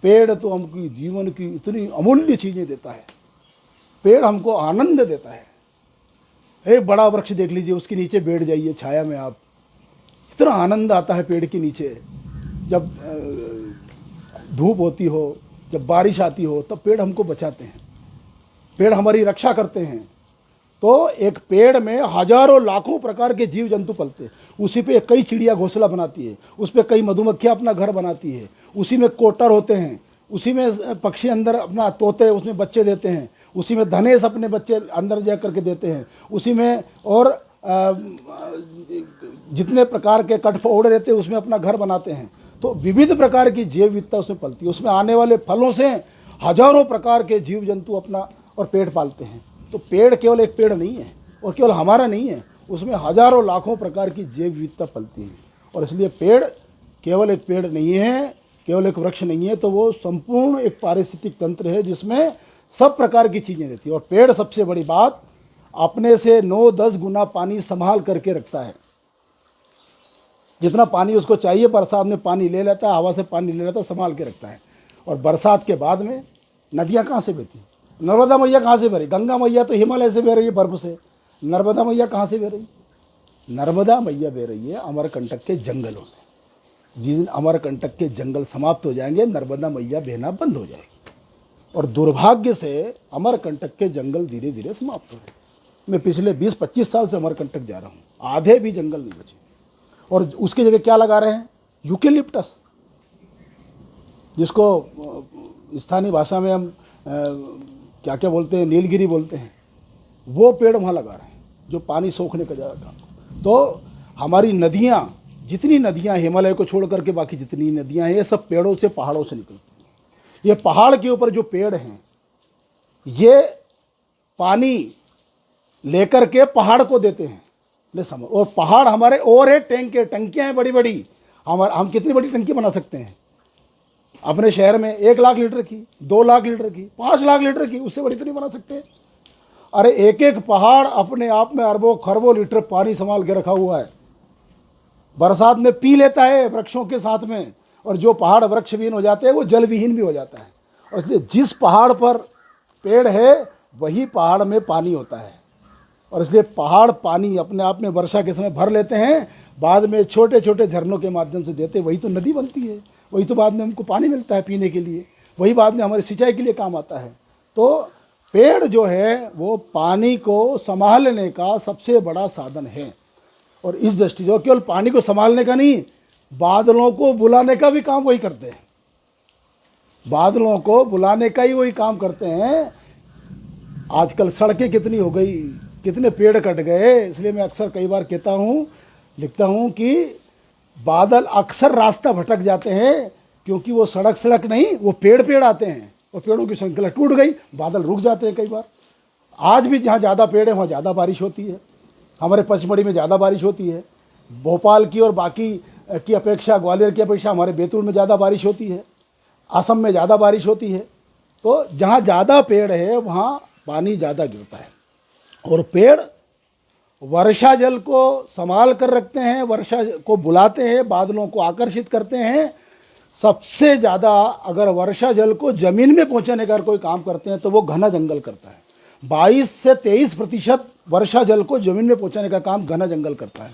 Speaker 1: पेड़ तो हमको जीवन की इतनी अमूल्य चीज़ें देता है। पेड़ हमको आनंद देता है। एक बड़ा वृक्ष देख लीजिए, उसके नीचे बैठ जाइए छाया में, आप इतना आनंद आता है पेड़ के नीचे। जब धूप होती हो, जब बारिश आती हो, तब पेड़ हमको बचाते हैं, पेड़ हमारी रक्षा करते हैं। तो एक पेड़ में हजारों लाखों प्रकार के जीव जंतु पलते हैं। उसी पे कई चिड़िया घोंसला बनाती है, उस पर कई मधुमक्खियाँ अपना घर बनाती है, उसी में कोटर होते हैं, उसी में पक्षी अंदर अपना तोते उसमें बच्चे देते हैं, उसी में धनेश अपने बच्चे अंदर जा करके देते हैं, उसी में और जितने प्रकार के कठफोड़ रहते हैं उसमें अपना घर बनाते हैं। तो विविध प्रकार की जैव विविधता उसमें पलती है। उसमें आने वाले फलों से हजारों प्रकार के जीव जंतु अपना और पेड़ पालते हैं। तो पेड़ केवल एक पेड़ नहीं है, और केवल हमारा नहीं है, उसमें हजारों लाखों प्रकार की जैव विविधता पलती है। और इसलिए पेड़ केवल एक पेड़ नहीं है, केवल एक वृक्ष नहीं है, तो वो संपूर्ण एक पारिस्थितिक तंत्र है जिसमें सब प्रकार की चीज़ें रहती है। और पेड़ सबसे बड़ी बात, अपने से 9-10 गुना पानी संभाल करके रखता है। जितना पानी उसको चाहिए बरसात में पानी ले लेता है, हवा से पानी ले लेता है, संभाल के रखता है। और बरसात के बाद में नदियाँ कहाँ से बहती? नर्मदा मैया कहाँ से बह रही? गंगा मैया तो हिमालय से बह रही है, बर्फ से। नर्मदा मैया कहाँ से बह रही? नर्मदा मैया बह रही है अमरकंटक के जंगलों से। जिस दिन अमरकंटक के जंगल समाप्त हो जाएंगे, नर्मदा मैया बहना बंद हो जाएगी। और दुर्भाग्य से अमरकंटक के जंगल धीरे धीरे समाप्त हो रहे हैं। मैं पिछले 20-25 साल से अमरकंटक जा रहा हूँ, आधे भी जंगल नहीं बचे। और उसकी जगह क्या लगा रहे हैं? यूकेलिप्टस, जिसको स्थानीय भाषा में हम क्या क्या बोलते हैं, नीलगिरी बोलते हैं, वो पेड़ वहाँ लगा रहे हैं जो पानी सोखने का ज़्यादा काम। तो हमारी नदियाँ, जितनी नदियाँ हिमालय को छोड़ करके बाकी जितनी नदियाँ हैं, ये सब पेड़ों से, पहाड़ों से निकलती हैं। ये पहाड़ के ऊपर जो पेड़ हैं, ये पानी लेकर के पहाड़ को देते हैं। ले समझ, और पहाड़ हमारे और है, टंकियां हैं बड़ी बड़ी। हम कितनी बड़ी टंकी बना सकते हैं अपने शहर में? 1 लाख लीटर की, 2 लाख लीटर की, 5 लाख लीटर की, उससे बड़ी तो नहीं बना सकते। अरे एक एक पहाड़ अपने आप में अरबों खरबों लीटर पानी संभाल के रखा हुआ है, बरसात में पी लेता है वृक्षों के साथ में। और जो पहाड़ वृक्ष विहीन हो जाते हैं वो जल विहीन भी हो जाता है। और इसलिए जिस पहाड़ पर पेड़ है वही पहाड़ में पानी होता है। और इसलिए पहाड़ पानी अपने आप में वर्षा के समय भर लेते हैं, बाद में छोटे छोटे झरनों के माध्यम से देते, वही तो नदी बनती है, वही तो बाद में हमको पानी मिलता है पीने के लिए, वही बाद में हमारी सिंचाई के लिए काम आता है। तो पेड़ जो है वो पानी को संभालने का सबसे बड़ा साधन है। और इस दृष्टि से केवल पानी को संभालने का नहीं, बादलों को बुलाने का भी काम वही करते हैं। बादलों को बुलाने का ही वही काम करते हैं। आजकल सड़कें कितनी हो गई, कितने पेड़ कट गए। इसलिए मैं अक्सर कई बार कहता हूँ, लिखता हूँ कि बादल अक्सर रास्ता भटक जाते हैं, क्योंकि वो सड़क नहीं, वो पेड़ आते हैं और पेड़ों की श्रृंखला टूट गई, बादल रुक जाते हैं कई बार। आज भी जहाँ ज़्यादा पेड़ है वहाँ ज़्यादा बारिश होती है। हमारे पचमढ़ी में ज़्यादा बारिश होती है, भोपाल की और बाकी की अपेक्षा, ग्वालियर की अपेक्षा हमारे बैतूल में ज़्यादा बारिश होती है, असम में ज़्यादा बारिश होती है। तो जहाँ ज़्यादा पेड़ है वहाँ पानी ज़्यादा गिरता है। और पेड़ वर्षा जल को संभाल कर रखते हैं, वर्षा को बुलाते हैं, बादलों को आकर्षित करते हैं। सबसे ज़्यादा अगर वर्षा जल को ज़मीन में पहुंचाने का कोई काम करते हैं तो वो घना जंगल करता है। 22 से 23% वर्षा जल को ज़मीन में पहुंचाने का काम घना जंगल करता है।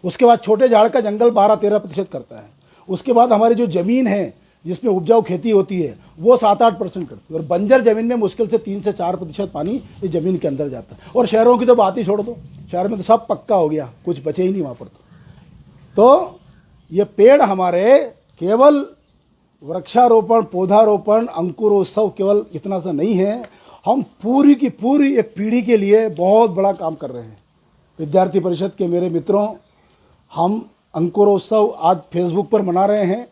Speaker 1: उसके बाद छोटे झाड़ का जंगल 12-13% करता है। उसके बाद हमारी जो ज़मीन है जिसमें उपजाऊ खेती होती है वो 7-8% करती है। और बंजर ज़मीन में मुश्किल से 3 से 4% पानी इस ज़मीन के अंदर जाता है। और शहरों की तो बात ही छोड़ दो, शहर में तो सब पक्का हो गया, कुछ बचे ही नहीं वहाँ पर। तो ये पेड़ हमारे केवल वृक्षारोपण, पौधारोपण, अंकुरोत्सव केवल इतना सा नहीं है, हम पूरी की पूरी एक पीढ़ी के लिए बहुत बड़ा काम कर रहे हैं। विद्यार्थी परिषद के मेरे मित्रों, हम अंकुरोत्सव आज फेसबुक पर मना रहे हैं।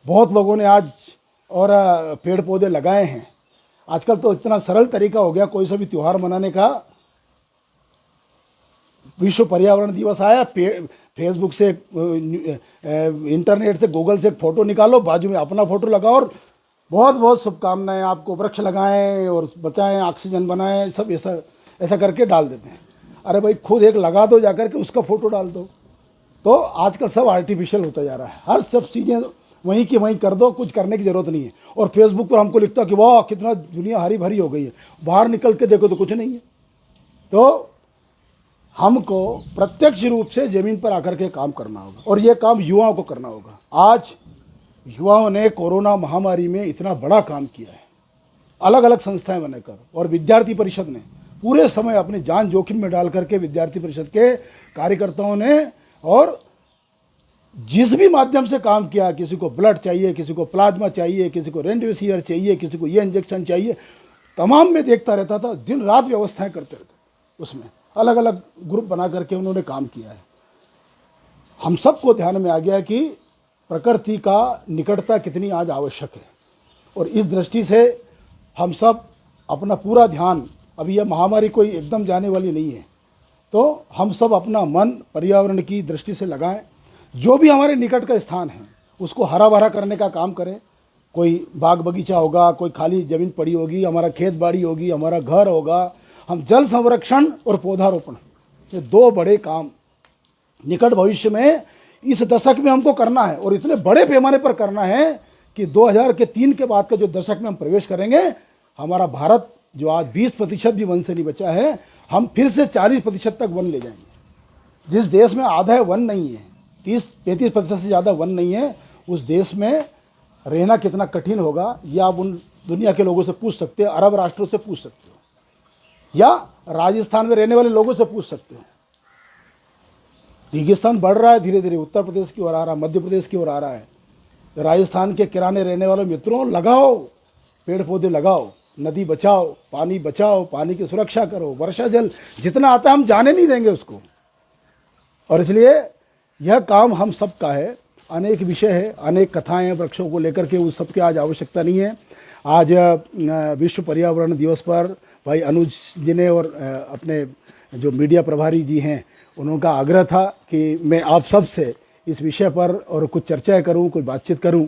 Speaker 1: बहुत लोगों ने आज और पेड़ पौधे लगाए हैं। आजकल तो इतना सरल तरीका हो गया कोई सा भी त्यौहार मनाने का। विश्व पर्यावरण दिवस आया, फेसबुक से, इंटरनेट से, गूगल से फ़ोटो निकालो, बाजू में अपना फ़ोटो लगाओ और बहुत बहुत शुभकामनाएं आपको, वृक्ष लगाएं और बचाएं, ऑक्सीजन बनाएं, सब ऐसा करके डाल देते हैं। अरे भाई खुद एक लगा दो, जाकर के उसका फ़ोटो डाल दो। तो आजकल सब आर्टिफिशियल होता जा रहा है, हर सब चीज़ें वहीं की वहीं कर दो, कुछ करने की ज़रूरत नहीं है। और फेसबुक पर हमको लिखता कि वाह कितना दुनिया हरी भरी हो गई है, बाहर निकल के देखो तो कुछ नहीं है। तो हमको प्रत्यक्ष रूप से ज़मीन पर आकर के काम करना होगा, और ये काम युवाओं को करना होगा। आज युवाओं ने कोरोना महामारी में इतना बड़ा काम किया है, अलग अलग संस्थाएं बनाकर, और विद्यार्थी परिषद ने पूरे समय अपनी जान जोखिम में डाल करके विद्यार्थी परिषद के कार्यकर्ताओं ने, और जिस भी माध्यम से काम किया, किसी को ब्लड चाहिए, किसी को प्लाज्मा चाहिए, किसी को रेमडेसिविर चाहिए, किसी को ये इंजेक्शन चाहिए, तमाम में देखता रहता था, दिन रात व्यवस्थाएं करते रहते। उसमें अलग अलग ग्रुप बना करके उन्होंने काम किया है। हम सबको ध्यान में आ गया कि प्रकृति का निकटता कितनी आज आवश्यक है, और इस दृष्टि से हम सब अपना पूरा ध्यान, अभी यह महामारी कोई एकदम जाने वाली नहीं है, तो हम सब अपना मन पर्यावरण की दृष्टि से लगाएं। जो भी हमारे निकट का स्थान है उसको हरा भरा करने का काम करें। कोई बाग बगीचा होगा, कोई खाली ज़मीन पड़ी होगी, हमारा खेत बाड़ी होगी, हमारा घर होगा, हम जल संरक्षण और पौधारोपण, ये 2 बड़े काम निकट भविष्य में इस दशक में हमको करना है, और इतने बड़े पैमाने पर करना है कि 2003 के बाद का जो दशक में हम प्रवेश करेंगे, हमारा भारत जो आज 20% भी वन से नहीं बचा है, हम फिर से 40% तक वन ले जाएंगे। जिस देश में आधा है वन नहीं है, 30-35% से ज़्यादा वन नहीं है, उस देश में रहना कितना कठिन होगा, या आप उन दुनिया के लोगों से पूछ सकते हो, अरब राष्ट्रों से पूछ सकते हो, या राजस्थान में रहने वाले लोगों से पूछ सकते हो। रेगिस्तान बढ़ रहा है धीरे धीरे, उत्तर प्रदेश की ओर आ रहा है, मध्य प्रदेश की ओर आ रहा है। राजस्थान के किराने रहने वाले मित्रों, लगाओ पेड़ पौधे, लगाओ, नदी बचाओ, पानी की सुरक्षा करो, वर्षा जल जितना आता है हम जाने नहीं देंगे उसको। और इसलिए यह काम हम सब का है। अनेक विषय है, अनेक कथाएं हैं वृक्षों को लेकर के, उस सब की आज आवश्यकता नहीं है। आज विश्व पर्यावरण दिवस पर भाई अनुज जी ने और अपने जो मीडिया प्रभारी जी हैं, उनका आग्रह था कि मैं आप सब से इस विषय पर और कुछ चर्चाएं करूं, कुछ बातचीत करूं।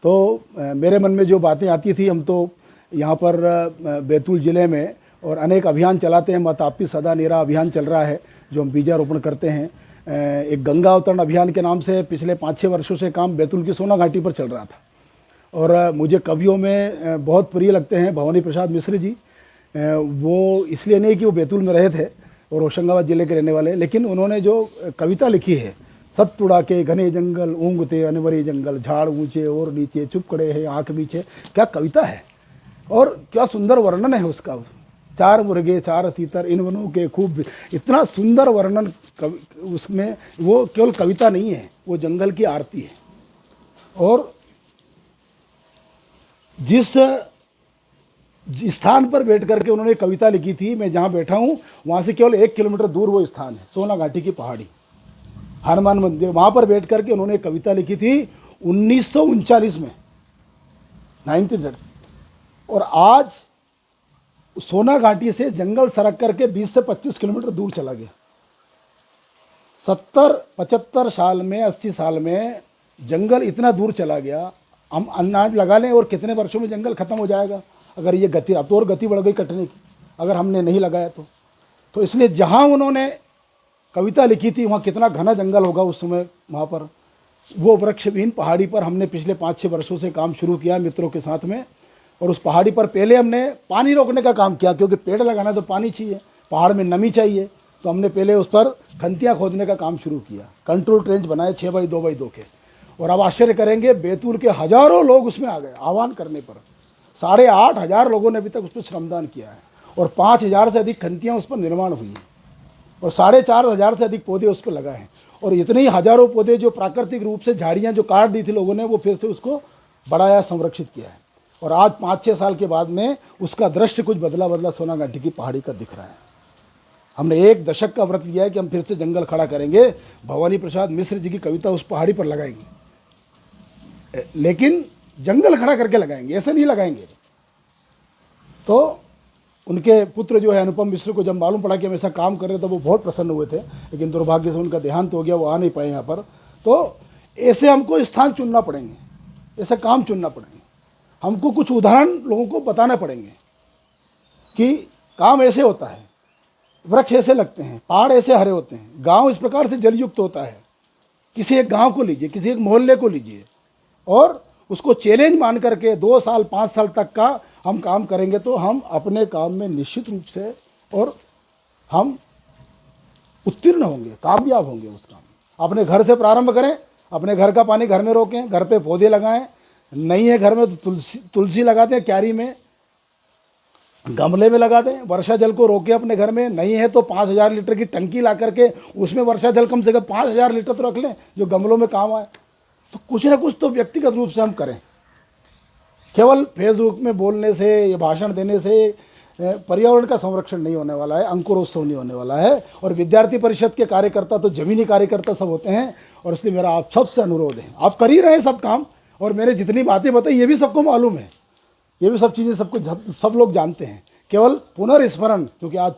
Speaker 1: तो मेरे मन में जो बातें आती थी, हम तो यहाँ पर बैतूल ज़िले में और अनेक अभियान चलाते हैं। मत आपकी सदा निरा अभियान चल रहा है जो हम बीजारोपण करते हैं। एक गंगा अवतरण अभियान के नाम से पिछले 5-6 वर्षों से काम बैतूल की सोना घाटी पर चल रहा था। और मुझे कवियों में बहुत प्रिय लगते हैं भवानी प्रसाद मिश्र जी। वो इसलिए नहीं कि वो बैतूल में रहे थे और होशंगाबाद ज़िले के रहने वाले, लेकिन उन्होंने जो कविता लिखी है, सत उड़ा के घने जंगल ऊँघते अनवरी जंगल, झाड़ ऊंचे और नीचे चुप खड़े हैं आँख बीचे, क्या कविता है और क्या सुंदर वर्णन है उसका। 4 मुर्गे 4 तीतर इन वनों के खूब, इतना सुंदर वर्णन उसमें। वो केवल कविता नहीं है, वो जंगल की आरती है। और जिस स्थान पर बैठ करके उन्होंने कविता लिखी थी, मैं जहाँ बैठा हूँ वहाँ से केवल 1 किलोमीटर दूर वो स्थान है, सोना घाटी की पहाड़ी, हनुमान मंदिर। वहाँ पर बैठ करके उन्होंने कविता लिखी थी 1939 में, 1930। और आज सोना घाटी से जंगल सरक करके 20 से 25 किलोमीटर दूर चला गया। 70-75 साल में, 80 साल में जंगल इतना दूर चला गया। हम अनाज लगा लें और कितने वर्षों में जंगल खत्म हो जाएगा अगर ये गति, अब तो और गति बढ़ गई कटने की अगर हमने नहीं लगाया तो इसलिए जहाँ उन्होंने कविता लिखी थी वहाँ कितना घना जंगल होगा उस समय। वहाँ पर वो वृक्षविहीन पहाड़ी पर हमने पिछले 5-6 वर्षों से काम शुरू किया मित्रों के साथ में। और उस पहाड़ी पर पहले हमने पानी रोकने का काम किया, क्योंकि पेड़ लगाना तो पानी चाहिए, पहाड़ में नमी चाहिए। तो हमने पहले उस पर खंतियाँ खोदने का काम शुरू किया, कंट्रोल ट्रेंच बनाए 6x2x2 के। और अब आश्चर्य करेंगे, बैतूल के हज़ारों लोग उसमें आ गए आह्वान करने पर। 8,500 लोगों ने अभी तक उस पर श्रमदान किया है और 5,000 से अधिक खंतियाँ उस पर निर्माण हुई हैं और 4,500 से अधिक पौधे उस पर लगाए हैं। और इतने ही हज़ारों पौधे जो प्राकृतिक रूप से झाड़ियाँ जो काट दी थी लोगों ने, वो फिर से उसको बढ़ाया, संरक्षित किया है। और आज 5-6 साल के बाद में उसका दृश्य कुछ बदला सोना घाटी की पहाड़ी का दिख रहा है। हमने 1 दशक का व्रत लिया है कि हम फिर से जंगल खड़ा करेंगे, भवानी प्रसाद मिश्र जी की कविता उस पहाड़ी पर लगाएंगे, लेकिन जंगल खड़ा करके लगाएंगे, ऐसे नहीं लगाएंगे। तो उनके पुत्र जो है अनुपम मिश्र को जब मालूम पड़ा कि हम ऐसा काम कर रहे थे तो वो बहुत प्रसन्न हुए थे, लेकिन दुर्भाग्य से उनका देहांत हो गया, वो आ नहीं पाए यहाँ पर। तो ऐसे हमको स्थान चुनना पड़ेंगे, ऐसे काम चुनना पड़ेंगे। हमको कुछ उदाहरण लोगों को बताना पड़ेंगे कि काम ऐसे होता है, वृक्ष ऐसे लगते हैं, पहाड़ ऐसे हरे होते हैं, गांव इस प्रकार से जलयुक्त होता है। किसी एक गांव को लीजिए, किसी एक मोहल्ले को लीजिए और उसको चैलेंज मान करके 2 साल 5 साल तक का हम काम करेंगे तो हम अपने काम में निश्चित रूप से और हम उत्तीर्ण होंगे, कामयाब होंगे उस काम। अपने घर से प्रारंभ करें, अपने घर का पानी घर में रोकें, घर पे पौधे लगाएं। नहीं है घर में तो तुलसी लगा दें, क्यारी में, गमले में लगा दें। वर्षा जल को रोके अपने घर में। नहीं है तो 5,000 लीटर की टंकी ला करके उसमें वर्षा जल कम से कम 5,000 लीटर तो रख लें जो गमलों में काम आए। तो कुछ ना कुछ तो व्यक्तिगत रूप से हम करें। केवल फेसबुक में बोलने से या भाषण देने से पर्यावरण का संरक्षण नहीं होने वाला है, अंकुरोत्सव नहीं होने वाला है। और विद्यार्थी परिषद के कार्यकर्ता तो जमीनी कार्यकर्ता सब होते हैं। और इसलिए मेरा आप सबसे अनुरोध है, आप कर ही रहे हैं सब काम, और मैंने जितनी बातें बताई ये भी सबको मालूम है, ये भी सब चीज़ें सबको सब लोग जानते हैं। केवल पुनर्स्मरण, क्योंकि आज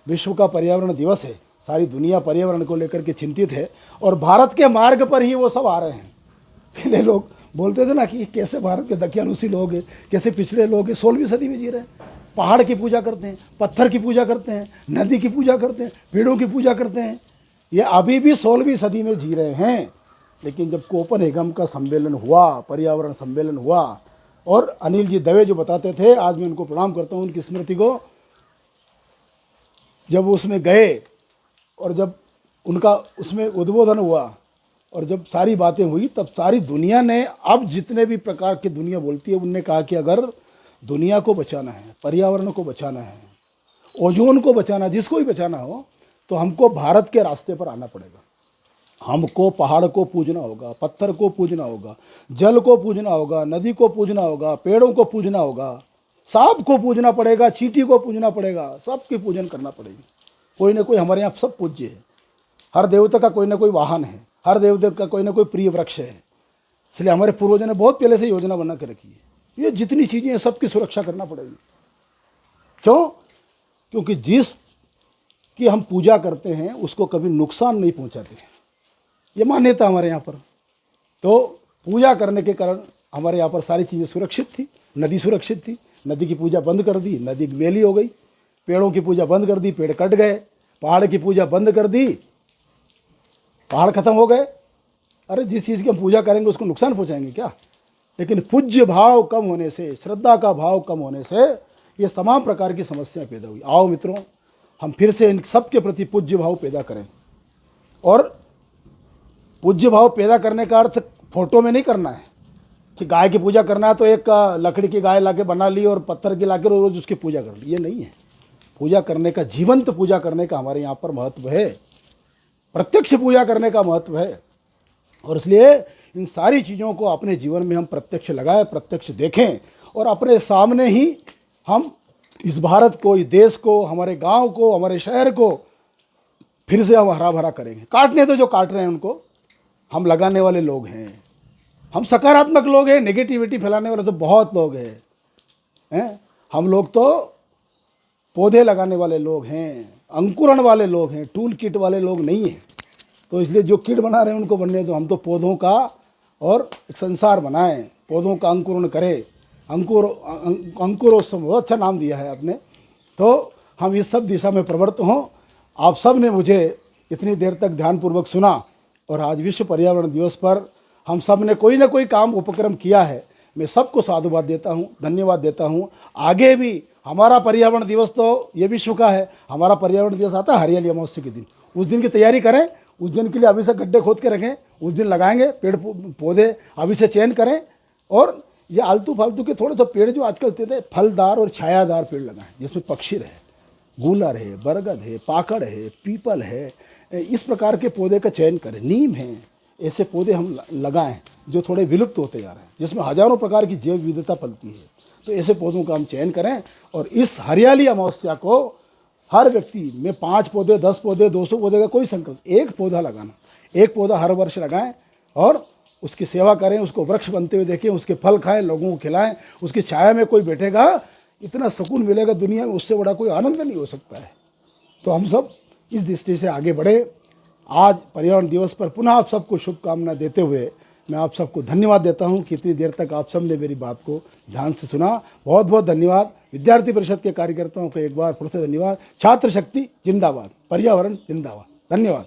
Speaker 1: विश्व का पर्यावरण दिवस है, सारी दुनिया पर्यावरण को लेकर के चिंतित है और भारत के मार्ग पर ही वो सब आ रहे हैं। पहले लोग बोलते थे ना कि कैसे भारत के दकियानुसी लोग हैं, कैसे पिछड़े लोग हैं, 16वीं सदी में जी रहे हैं। पहाड़ की पूजा करते हैं, पत्थर की पूजा करते हैं, नदी की पूजा करते हैं, पेड़ों की पूजा करते हैं। ये अभी भी 16वीं सदी में जी रहे हैं। लेकिन जब कोपेनहेगन का सम्मेलन हुआ, पर्यावरण सम्मेलन हुआ, और अनिल जी दवे जो बताते थे, आज मैं उनको प्रणाम करता हूँ, उनकी स्मृति को, जब वो उसमें गए और जब उनका उसमें उद्बोधन हुआ और जब सारी बातें हुई, तब सारी दुनिया ने, अब जितने भी प्रकार की दुनिया बोलती है, उनने कहा कि अगर दुनिया को बचाना है, पर्यावरण को बचाना है, ओजोन को बचाना, जिसको भी बचाना हो, तो हमको भारत के रास्ते पर आना पड़ेगा। हमको पहाड़ को पूजना होगा, पत्थर को पूजना होगा, जल को पूजना होगा, नदी को पूजना होगा, पेड़ों को पूजना होगा, सांप को पूजना पड़ेगा, चींटी को पूजना पड़ेगा, सबकी पूजन करना पड़ेगी। कोई ना कोई हमारे यहाँ सब पूज्य है। हर देवता का कोई ना कोई वाहन है, हर देवता का कोई ना कोई प्रिय वृक्ष है। इसलिए हमारे पूर्वजों ने बहुत पहले से योजना बना के रखी है। ये जितनी चीज़ें हैं सबकी सुरक्षा करना पड़ेगी। क्यों? क्योंकि जिस कि हम पूजा करते हैं उसको कभी नुकसान नहीं पहुंचाते हैं, ये मान्यता हमारे यहाँ पर। तो पूजा करने के कारण हमारे यहाँ पर सारी चीज़ें सुरक्षित थी। नदी सुरक्षित थी, नदी की पूजा बंद कर दी, नदी मेली हो गई। पेड़ों की पूजा बंद कर दी, पेड़ कट गए। पहाड़ की पूजा बंद कर दी, पहाड़ खत्म हो गए। अरे जिस चीज़ की हम पूजा करेंगे उसको नुकसान पहुँचाएंगे क्या? लेकिन पूज्य भाव कम होने से, श्रद्धा का भाव कम होने से ये तमाम प्रकार की समस्याएं पैदा हुई। आओ मित्रों, हम फिर से इन सब के प्रति पूज्य भाव पैदा करें। और पूज्य भाव पैदा करने का अर्थ फोटो में नहीं करना है कि गाय की पूजा करना है तो एक लकड़ी की गाय लाके बना ली और पत्थर की लाके रोज उसकी पूजा कर ली, ये नहीं है। पूजा करने का, जीवंत पूजा करने का हमारे यहाँ पर महत्व है, प्रत्यक्ष पूजा करने का महत्व है। और इसलिए इन सारी चीज़ों को अपने जीवन में हम प्रत्यक्ष लगाएं, प्रत्यक्ष देखें और अपने सामने ही हम इस भारत को, इस देश को, हमारे गांव को, हमारे शहर को फिर से हम हरा भरा करेंगे। काटने तो जो काट रहे हैं उनको, हम लगाने वाले लोग हैं, हम सकारात्मक लोग हैं। नेगेटिविटी फैलाने वाले तो बहुत लोग हैं। हम लोग तो पौधे लगाने वाले लोग हैं, अंकुरण वाले लोग हैं, टूल किट वाले लोग नहीं हैं। तो इसलिए जो किट बना रहे हैं उनको बनने दो, हम तो पौधों का और एक संसार बनाएं, पौधों का अंकुरण करें। अंकुरोत्सव बहुत अच्छा नाम दिया है आपने। तो हम इस सब दिशा में प्रवृत्त हों। आप सब ने मुझे इतनी देर तक ध्यानपूर्वक सुना और आज विश्व पर्यावरण दिवस पर हम सब ने कोई ना कोई काम उपक्रम किया है। मैं सबको साधुवाद देता हूँ, धन्यवाद देता हूँ। आगे भी हमारा पर्यावरण दिवस तो ये विश्व का है, हमारा पर्यावरण दिवस आता है हरियाली अमावस्या के दिन। उस दिन की तैयारी करें, उस दिन के लिए अभी से गड्ढे खोद के रखें, उस दिन लगाएंगे पेड़ पौधे, अभी से चयन करें। और ये आलतू फालतू के थोड़े से पेड़ जो आजकल थे फलदार और छायादार पेड़ लगाएं, जिसमें पक्षी रहे, गूलर है, बरगद है, पाकड़ है, पीपल है, इस प्रकार के पौधे का चयन करें। नीम है, ऐसे पौधे हम लगाएं जो थोड़े विलुप्त होते जा रहे हैं, जिसमें हजारों प्रकार की जैव विविधता पलती है। तो ऐसे पौधों का हम चयन करें और इस हरियाली अमावस्या को हर व्यक्ति में 5 पौधे, 10 पौधे, 200 पौधे का कोई संकल्प, एक पौधा लगाना, एक पौधा हर वर्ष लगाएं और उसकी सेवा करें, उसको वृक्ष बनते हुए देखें, उसके फल खाएं, लोगों को खिलाएं। उसकी छाया में कोई बैठेगा, इतना सुकून मिलेगा दुनिया में, उससे बड़ा कोई आनंद नहीं हो सकता है। तो हम सब इस दृष्टि से आगे बढ़े। आज पर्यावरण दिवस पर पुनः आप सबको शुभकामना देते हुए मैं आप सबको धन्यवाद देता हूं कि इतनी देर तक आप सब ने मेरी बात को ध्यान से सुना। बहुत बहुत धन्यवाद। विद्यार्थी परिषद के कार्यकर्ताओं को एक बार फिर से धन्यवाद। छात्र शक्ति जिंदाबाद, पर्यावरण जिंदाबाद। धन्यवाद।